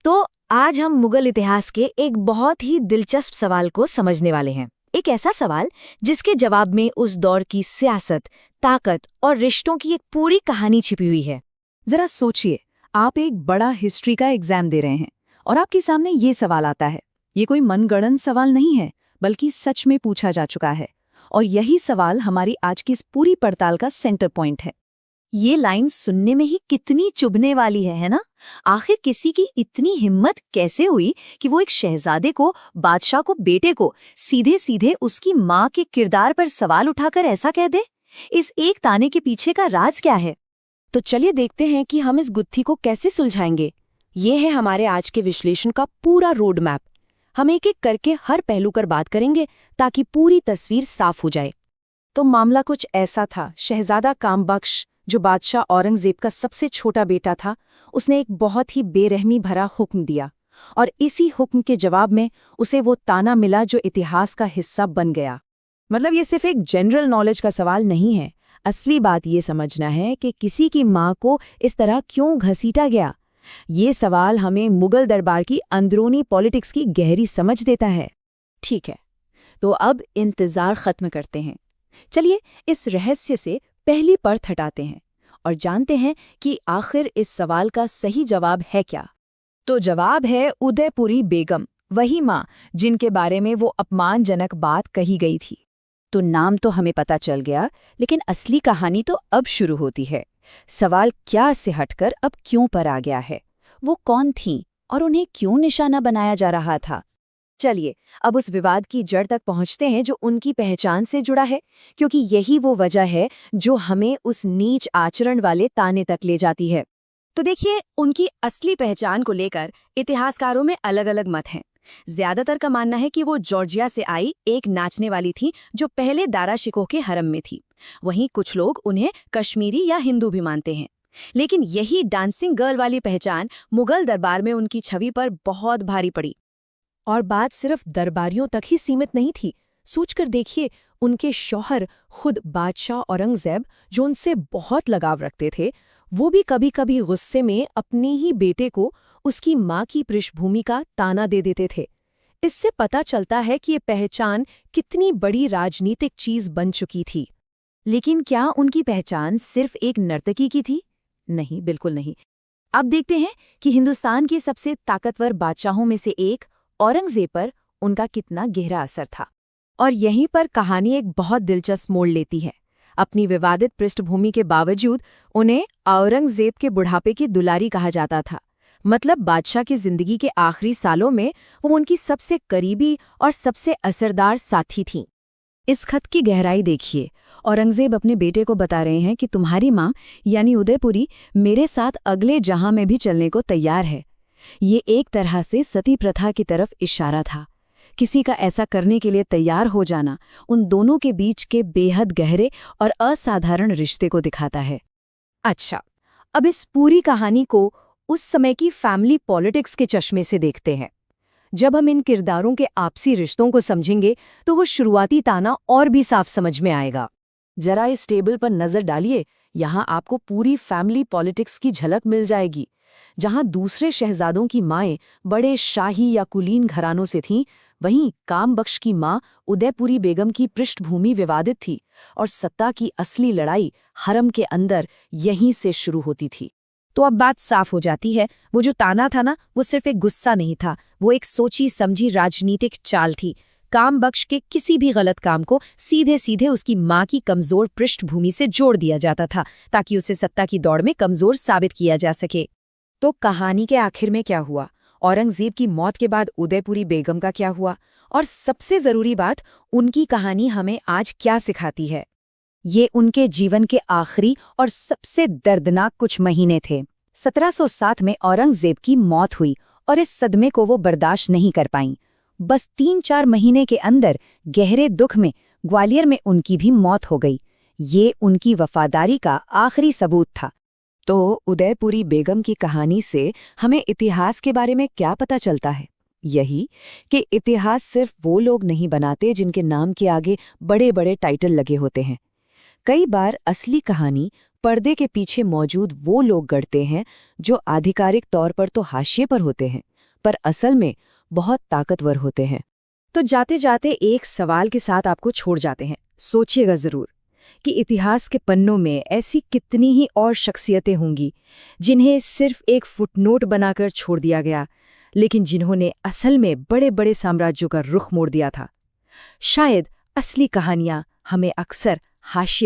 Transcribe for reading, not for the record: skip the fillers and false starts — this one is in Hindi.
तो आज हम मुगल इतिहास के एक बहुत ही दिलचस्प सवाल को समझने वाले हैं। एक ऐसा सवाल जिसके जवाब में उस दौर की सियासत, ताकत और रिश्तों की एक पूरी कहानी छिपी हुई है। जरा सोचिए, आप एक बड़ा हिस्ट्री का एग्जाम दे रहे हैं और आपके सामने ये सवाल आता है। ये कोई मनगढ़ंत सवाल नहीं है, बल्कि सच में पूछा जा चुका है। और यही सवाल हमारी आज की इस पूरी पड़ताल का सेंटर पॉइंट है। ये लाइन सुनने में ही कितनी चुभने वाली है ना? आखिर किसी की इतनी हिम्मत कैसे हुई कि वो एक शहजादे को, बादशाह को, बेटे को सीधे सीधे उसकी माँ के किरदार पर सवाल उठाकर ऐसा कह दे? इस एक ताने के पीछे का राज क्या है? तो चलिए देखते हैं कि हम इस गुत्थी को कैसे सुलझाएंगे। ये है हमारे आज के विश्लेषण का पूरा रोड मैप। हम एक एक करके हर पहलू पर बात करेंगे ताकि पूरी तस्वीर साफ हो जाए। तो मामला कुछ ऐसा था। शहजादा कामबख्श, जो बादशाह औरंगजेब का सबसे छोटा बेटा था, उसने एक बहुत ही बेरहमी भरा हुक्म दिया और इसी हुक्म के जवाब में उसे वो ताना मिला जो इतिहास का हिस्सा बन गया। मतलब ये सिर्फ एक जनरल नॉलेज का सवाल नहीं है। असली बात ये समझना है कि किसी की माँ को इस तरह क्यों घसीटा गया। ये सवाल हमें मुगल दरबार की अंदरूनी पॉलिटिक्स की गहरी समझ देता है। ठीक है, तो अब इंतजार खत्म करते हैं। चलिए इस रहस्य से पहली परत हटाते हैं और जानते हैं कि आखिर इस सवाल का सही जवाब है क्या। तो जवाब है उदयपुरी बेगम, वही माँ जिनके बारे में वो अपमानजनक बात कही गई थी। तो नाम तो हमें पता चल गया, लेकिन असली कहानी तो अब शुरू होती है। सवाल क्या से हटकर अब क्यों पर आ गया है। वो कौन थीं और उन्हें क्यों निशाना बनाया जा रहा था? चलिए अब उस विवाद की जड़ तक पहुंचते हैं जो उनकी पहचान से जुड़ा है, क्योंकि यही वो वजह है जो हमें उस नीच आचरण वाले ताने तक ले जाती है। तो देखिए, उनकी असली पहचान को लेकर इतिहासकारों में अलग अलग मत हैं। ज्यादातर का मानना है कि वो जॉर्जिया से आई एक नाचने वाली थी जो पहले दारा शिकोह के हरम में थी। वहीं कुछ लोग उन्हें कश्मीरी या हिंदू भी मानते हैं। लेकिन यही डांसिंग गर्ल वाली पहचान मुगल दरबार में उनकी छवि पर बहुत भारी पड़ी। और बात सिर्फ दरबारियों तक ही सीमित नहीं थी। सोचकर देखिए, उनके शौहर खुद बादशाह औरंगजेब, जो उनसे बहुत लगाव रखते थे, वो भी कभी कभी गुस्से में अपने ही बेटे को उसकी माँ की पृष्ठभूमि का ताना दे देते थे। इससे पता चलता है कि ये पहचान कितनी बड़ी राजनीतिक चीज बन चुकी थी। लेकिन क्या उनकी पहचान सिर्फ एक नर्तकी की थी? नहीं, बिल्कुल नहीं। अब देखते हैं कि हिंदुस्तान के सबसे ताकतवर बादशाहों में से एक औरंगजेब पर उनका कितना गहरा असर था। और यहीं पर कहानी एक बहुत दिलचस्प मोड़ लेती है। अपनी विवादित पृष्ठभूमि के बावजूद उन्हें औरंगजेब के बुढ़ापे की दुलारी कहा जाता था। मतलब बादशाह की जिंदगी के आखिरी सालों में वो उनकी सबसे करीबी और सबसे असरदार साथी थीं। इस खत की गहराई देखिए। औरंगजेब अपने बेटे को बता रहे हैं कि तुम्हारी माँ यानी उदयपुरी मेरे साथ अगले जहां में भी चलने को तैयार है। ये एक तरह से सती प्रथा की तरफ इशारा था। किसी का ऐसा करने के लिए तैयार हो जाना उन दोनों के बीच के बेहद गहरे और असाधारण रिश्ते को दिखाता है। अच्छा, अब इस पूरी कहानी को उस समय की फैमिली पॉलिटिक्स के चश्मे से देखते हैं। जब हम इन किरदारों के आपसी रिश्तों को समझेंगे तो वो शुरुआती ताना और भी साफ समझ में आएगा। जरा इस टेबल पर नजर डालिए, यहाँ आपको पूरी फैमिली पॉलिटिक्स की झलक मिल जाएगी। जहां दूसरे शहजादों की माएं बड़े शाही या कुलीन घरानों से थीं, वहीं कामबख्श की मां उदयपुरी बेगम की पृष्ठभूमि विवादित थी और सत्ता की असली लड़ाई हरम के अंदर यहीं से शुरू होती थी। तो अब बात साफ हो जाती है, वो जो ताना था ना, वो सिर्फ एक गुस्सा नहीं था, वो एक सोची समझी राजनीतिक चाल थी। कामबख्श के किसी भी गलत काम को सीधे सीधे उसकी मां की कमजोर पृष्ठभूमि से जोड़ दिया जाता था ताकि उसे सत्ता की दौड़ में कमजोर साबित किया जा सके। तो कहानी के आखिर में क्या हुआ? औरंगजेब की मौत के बाद उदयपुरी बेगम का क्या हुआ? और सबसे जरूरी बात, उनकी कहानी हमें आज क्या सिखाती है? ये उनके जीवन के आखिरी और सबसे दर्दनाक कुछ महीने थे। 1707 में औरंगजेब की मौत हुई और इस सदमे को वो बर्दाश्त नहीं कर पाईं। बस 3-4 महीने के अंदर गहरे दुख में ग्वालियर में उनकी भी मौत हो गई। ये उनकी वफादारी का आखिरी सबूत था। तो उदयपुरी बेगम की कहानी से हमें इतिहास के बारे में क्या पता चलता है? यही कि इतिहास सिर्फ वो लोग नहीं बनाते जिनके नाम के आगे बड़े बड़े टाइटल लगे होते हैं। कई बार असली कहानी पर्दे के पीछे मौजूद वो लोग गढ़ते हैं जो आधिकारिक तौर पर तो हाशिए पर होते हैं, पर असल में बहुत ताकतवर होते हैं। तो जाते जाते एक सवाल के साथ आपको छोड़ जाते हैं। सोचिएगा ज़रूर कि इतिहास के पन्नों में ऐसी कितनी ही और शख्सियतें होंगी जिन्हें सिर्फ एक फुटनोट बनाकर छोड़ दिया गया, लेकिन जिन्होंने असल में बड़े बड़े साम्राज्यों का रुख मोड़ दिया था। शायद असली कहानियां हमें अक्सर हाशिए